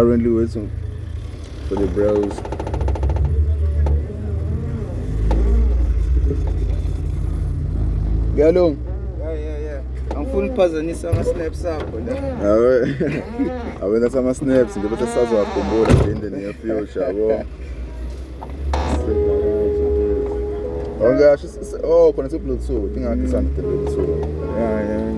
currently waiting for the bros. Galong. Yeah. I'm full phazanyisa ama-snaps akho la. Awenza ama-snaps nje bese sazowakhumbula nje in the near future yabo. Oh, khona se-Bluetooth ingathi isandile Bluetooth. Yeah.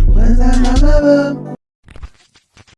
Wenza ngamabomu